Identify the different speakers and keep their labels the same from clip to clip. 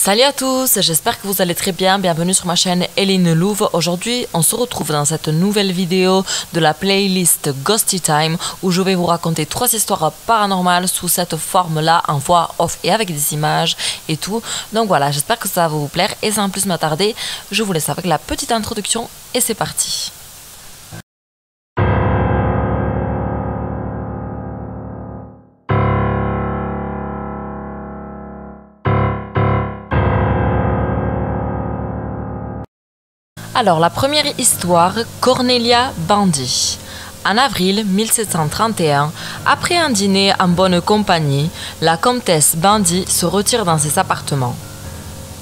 Speaker 1: Salut à tous, j'espère que vous allez très bien, bienvenue sur ma chaîne Eline Louve. Aujourd'hui on se retrouve dans cette nouvelle vidéo de la playlist Ghosty Time où je vais vous raconter 3 histoires paranormales sous cette forme là en voix off et avec des images et tout. Donc voilà, j'espère que ça va vous plaire et sans plus m'attarder, je vous laisse avec la petite introduction et c'est parti. Alors, la première histoire, Cornelia Bandy. En avril 1731, après un dîner en bonne compagnie, la comtesse Bandy se retire dans ses appartements.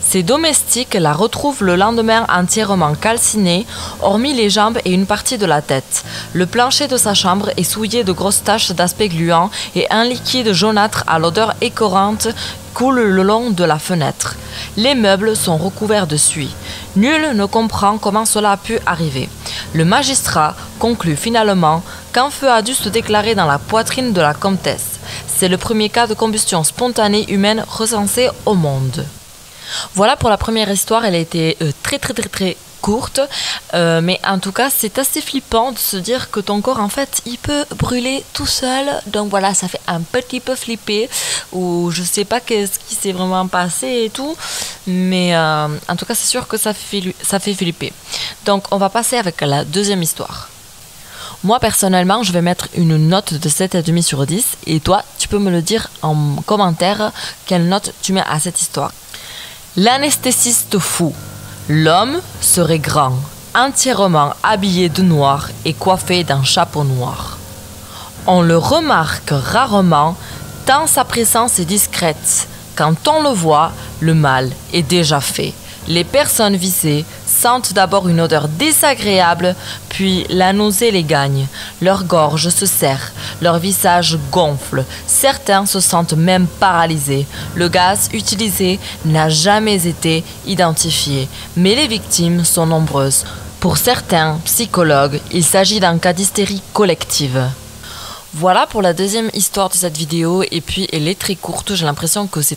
Speaker 1: Ses domestiques la retrouvent le lendemain entièrement calcinée, hormis les jambes et une partie de la tête. Le plancher de sa chambre est souillé de grosses taches d'aspect gluant et un liquide jaunâtre à l'odeur écœurante coule le long de la fenêtre. Les meubles sont recouverts de suie. Nul ne comprend comment cela a pu arriver. Le magistrat conclut finalement qu'un feu a dû se déclarer dans la poitrine de la comtesse. C'est le premier cas de combustion spontanée humaine recensé au monde. Voilà pour la première histoire, elle a été très courte, mais en tout cas c'est assez flippant de se dire que ton corps en fait il peut brûler tout seul, donc voilà, ça fait un petit peu flipper, ou je sais pas qu'est-ce qui s'est vraiment passé et tout, mais en tout cas c'est sûr que ça fait flipper. Donc on va passer avec la deuxième histoire. Moi personnellement je vais mettre une note de 7,5 sur 10 et toi tu peux me le dire en commentaire quelle note tu mets à cette histoire. L'anesthésiste fou. L'homme serait grand, entièrement habillé de noir et coiffé d'un chapeau noir. On le remarque rarement, tant sa présence est discrète. Quand on le voit, le mal est déjà fait. Les personnes visées sentent d'abord une odeur désagréable, puis la nausée les gagne. Leur gorge se serre, leur visage gonfle. Certains se sentent même paralysés. Le gaz utilisé n'a jamais été identifié, mais les victimes sont nombreuses. Pour certains psychologues, il s'agit d'un cas d'hystérie collective. Voilà pour la deuxième histoire de cette vidéo, et puis elle est très courte, j'ai l'impression que ces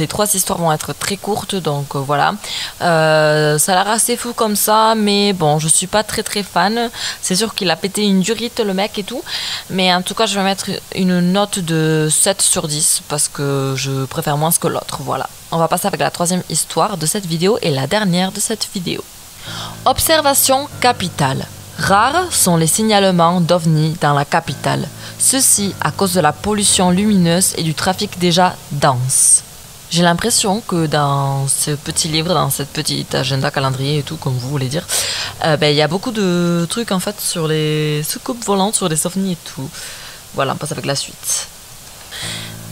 Speaker 1: 3 histoires vont être très courtes, donc voilà. Ça a l'air assez fou comme ça, mais bon, je suis pas très fan. C'est sûr qu'il a pété une durite le mec et tout, mais en tout cas je vais mettre une note de 7 sur 10 parce que je préfère moins que l'autre, voilà. On va passer avec la troisième histoire de cette vidéo et la dernière de cette vidéo. Observation capitale. Rares sont les signalements d'OVNI dans la capitale. Ceci à cause de la pollution lumineuse et du trafic déjà dense. J'ai l'impression que dans ce petit livre, dans cette petite agenda calendrier et tout, comme vous voulez dire, il y a beaucoup de trucs en fait sur les soucoupes volantes, sur les ovnis et tout. Voilà, on passe avec la suite.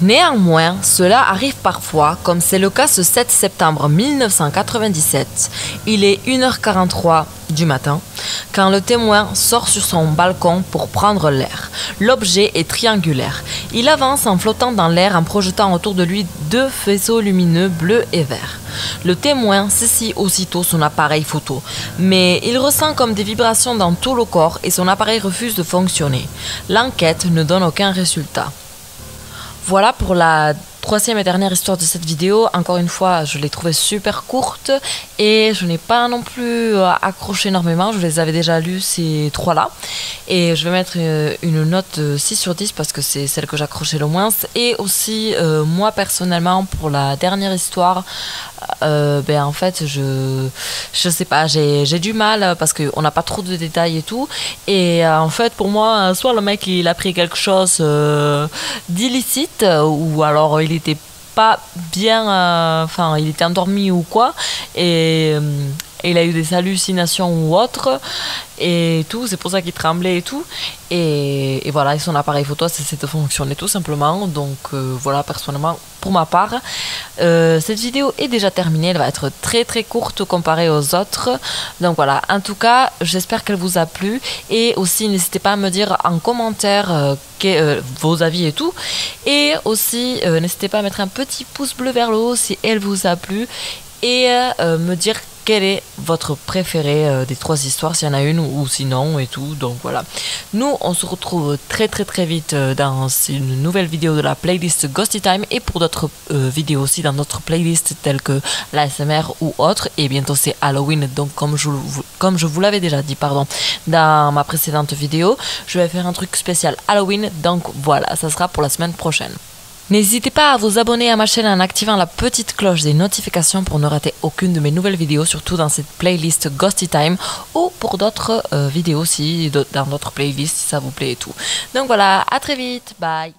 Speaker 1: Néanmoins, cela arrive parfois, comme c'est le cas ce 7 septembre 1997. Il est 1h43 du matin, quand le témoin sort sur son balcon pour prendre l'air. L'objet est triangulaire. Il avance en flottant dans l'air en projetant autour de lui 2 faisceaux lumineux bleus et verts. Le témoin saisit aussitôt son appareil photo, mais il ressent comme des vibrations dans tout le corps et son appareil refuse de fonctionner. L'enquête ne donne aucun résultat. Voilà pour la troisième et dernière histoire de cette vidéo. Encore une fois, je l'ai trouvée super courte et je n'ai pas non plus accroché énormément. Je les avais déjà lus ces 3-là. Et je vais mettre une note de 6 sur 10 parce que c'est celle que j'accrochais le moins. Et aussi, moi personnellement, pour la dernière histoire, en fait, je sais pas, j'ai du mal parce qu'on n'a pas trop de détails et tout. Et en fait, pour moi, soit le mec il a pris quelque chose d'illicite ou alors il était pas bien, il était endormi ou quoi, et il a eu des hallucinations ou autre et tout, c'est pour ça qu'il tremblait et tout, et voilà, et son appareil photo cessait de fonctionner tout simplement. Donc voilà, personnellement pour ma part, cette vidéo est déjà terminée, elle va être très courte comparée aux autres. Donc voilà, en tout cas j'espère qu'elle vous a plu, et aussi n'hésitez pas à me dire en commentaire vos avis et tout, et aussi n'hésitez pas à mettre un petit pouce bleu vers le haut si elle vous a plu, et me dire quelle est votre préférée des 3 histoires, s'il y en a une ou sinon et tout. Donc voilà. Nous, on se retrouve très vite dans une nouvelle vidéo de la playlist Ghosty Time et pour d'autres vidéos aussi dans d'autres playlists telles que l'ASMR ou autres. Et bientôt c'est Halloween, donc comme je vous l'avais déjà dit, pardon, dans ma précédente vidéo, je vais faire un truc spécial Halloween. Donc voilà, ça sera pour la semaine prochaine. N'hésitez pas à vous abonner à ma chaîne en activant la petite cloche des notifications pour ne rater aucune de mes nouvelles vidéos, surtout dans cette playlist Ghosty Time ou pour d'autres vidéos aussi, dans d'autres playlists si ça vous plaît et tout. Donc voilà, à très vite, bye.